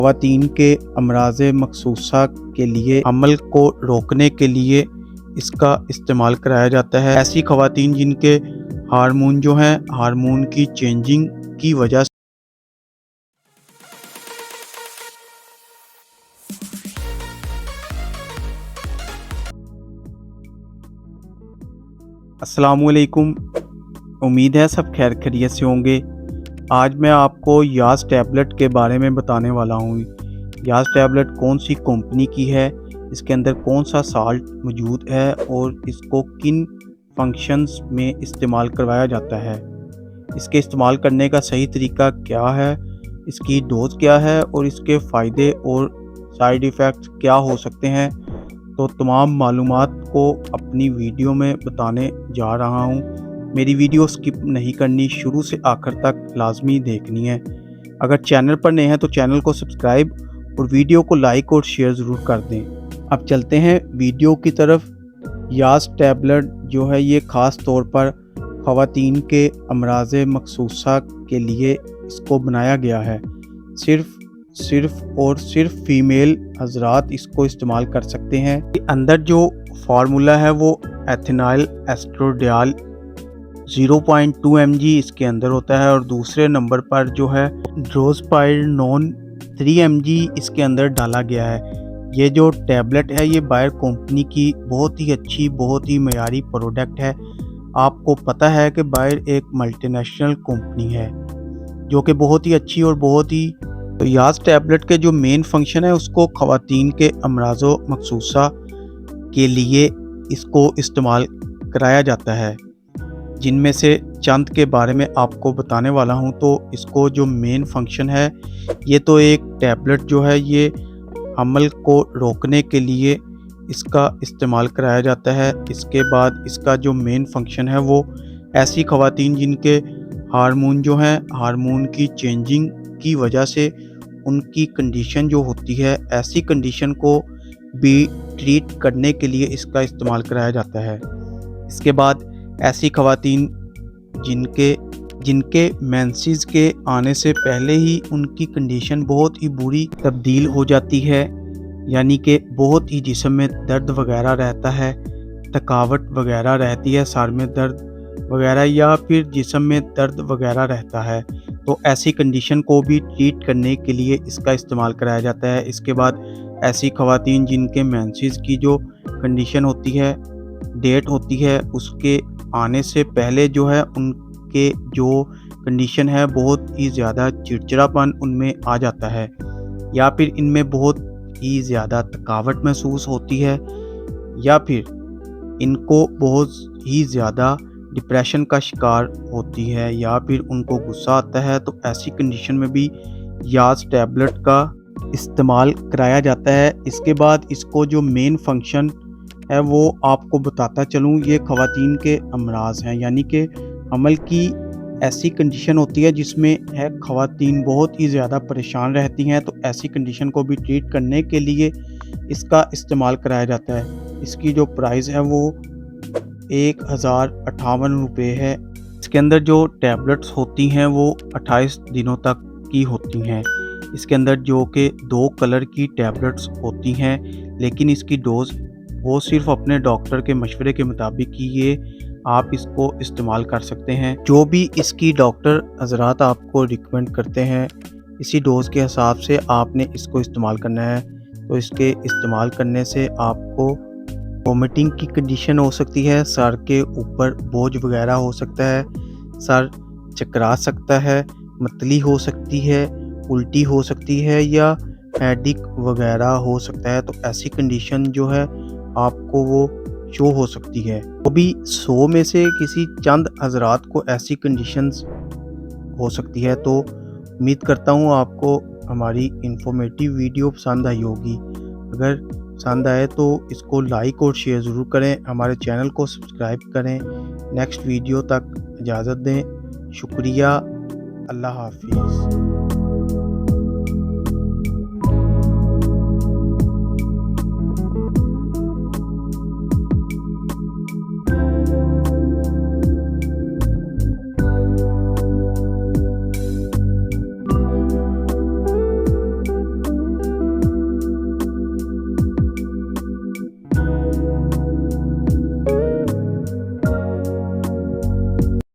ख़वातीन के अमराज़ मखसूसा के लिए अमल को रोकने के लिए इसका इस्तेमाल कराया जाता है। ऐसी ख़वातीन जिनके हार्मोन जो हैं हार्मोन की चेंजिंग की वजह से अस्सलामुअलैकुम। उम्मीद है सब खैर खैरियत से होंगे। आज मैं आपको यास टैबलेट के बारे में बताने वाला हूँ। यास टैबलेट कौन सी कंपनी की है, इसके अंदर कौन सा साल्ट मौजूद है और इसको किन फंक्शंस में इस्तेमाल करवाया जाता है, इसके इस्तेमाल करने का सही तरीका क्या है, इसकी डोज क्या है और इसके फ़ायदे और साइड इफ़ेक्ट्स क्या हो सकते हैं। तो तमाम मालूमात को अपनी वीडियो में बताने जा रहा हूँ। मेरी वीडियो स्किप नहीं करनी, शुरू से आखिर तक लाजमी देखनी है। अगर चैनल पर नए हैं तो चैनल को सब्सक्राइब और वीडियो को लाइक और शेयर ज़रूर कर दें। अब चलते हैं वीडियो की तरफ। यास टैबलेट जो है ये ख़ास तौर पर ख़वातीन के अमराज़ मखसूसा के लिए इसको बनाया गया है। सिर्फ फीमेल हजरात इसको इस्तेमाल कर सकते हैं। अंदर जो फार्मूला है वो एथिनाइल एस्ट्रोडियाल 0.2 mg इसके अंदर होता है और दूसरे नंबर पर जो है ड्रोस्पाइरनोन 3 mg इसके अंदर डाला गया है। ये जो टैबलेट है ये बायर कंपनी की बहुत ही अच्छी, बहुत ही मयारी प्रोडक्ट है। आपको पता है कि बायर एक मल्टीनेशनल कंपनी है जो कि बहुत ही अच्छी और बहुत ही तो यास टैबलेट के जो मेन फंक्शन है उसको ख़वातीन के अमराज़ो मखसूसा के लिए इसको इस्तेमाल कराया जाता है, जिनमें से चंद के बारे में आपको बताने वाला हूं। तो इसको जो मेन फंक्शन है, ये तो एक टैबलेट जो है ये हमल को रोकने के लिए इसका इस्तेमाल कराया जाता है। इसके बाद इसका जो मेन फंक्शन है वो ऐसी ख़वातीन जिनके हार्मोन जो हैं हार्मोन की चेंजिंग की वजह से उनकी कंडीशन जो होती है, ऐसी कंडीशन को भी ट्रीट करने के लिए इसका इस्तेमाल कराया जाता है। इसके बाद ऐसी ख़वातीन जिनके मेंसेस के आने से पहले ही उनकी कंडीशन बहुत ही बुरी तब्दील हो जाती है, यानी कि बहुत ही जिस्म में दर्द वगैरह रहता है, थकावट वगैरह रहती है, सर में दर्द वगैरह या फिर जिस्म में दर्द वगैरह रहता है, तो ऐसी कंडीशन को भी ट्रीट करने के लिए इसका इस्तेमाल कराया जाता है। इसके बाद ऐसी ख़वातीन जिनके मेंसेस की जो कंडीशन होती है, डेट होती है, उसके आने से पहले जो है उनके जो कंडीशन है बहुत ही ज़्यादा चिड़चिड़ापन उनमें आ जाता है या फिर इनमें बहुत ही ज़्यादा थकावट महसूस होती है या फिर इनको बहुत ही ज़्यादा डिप्रेशन का शिकार होती है या फिर उनको गुस्सा आता है, तो ऐसी कंडीशन में भी यास टैबलेट का इस्तेमाल कराया जाता है। इसके बाद इसको जो मेन फंक्शन है वो आपको बताता चलूँ। ये ख़वातीन के अमराज हैं, यानी कि हमल की ऐसी कंडीशन होती है जिसमें है ख़वातीन बहुत ही ज़्यादा परेशान रहती हैं, तो ऐसी कंडीशन को भी ट्रीट करने के लिए इसका इस्तेमाल कराया जाता है। इसकी जो प्राइस है वो 1058 रुपये है। इसके अंदर जो टैबलेट्स होती हैं वो 28 दिनों तक की होती हैं। इसके अंदर जो कि 2 कलर की टैबलेट्स होती हैं, लेकिन इसकी डोज वो सिर्फ अपने डॉक्टर के मशवरे के मुताबिक ही ये आप इसको इस्तेमाल कर सकते हैं। जो भी इसकी डॉक्टर हजरात आपको रिकमेंड करते हैं, इसी डोज के हिसाब से आपने इसको इस्तेमाल करना है। तो इसके इस्तेमाल करने से आपको वोमिटिंग की कंडीशन हो सकती है, सर के ऊपर बोझ वगैरह हो सकता है, सर चकरा सकता है, मतली हो सकती है, उल्टी हो सकती है या हेडेक वगैरह हो सकता है। तो ऐसी कंडीशन जो है आपको वो शो हो सकती है। वो भी 100 में से किसी चंद हजरात को ऐसी कंडीशंस हो सकती है। तो उम्मीद करता हूँ आपको हमारी इंफॉर्मेटिव वीडियो पसंद आई होगी। अगर पसंद आए तो इसको लाइक और शेयर ज़रूर करें, हमारे चैनल को सब्सक्राइब करें। नेक्स्ट वीडियो तक इजाज़त दें। शुक्रिया। अल्लाह हाफिज़।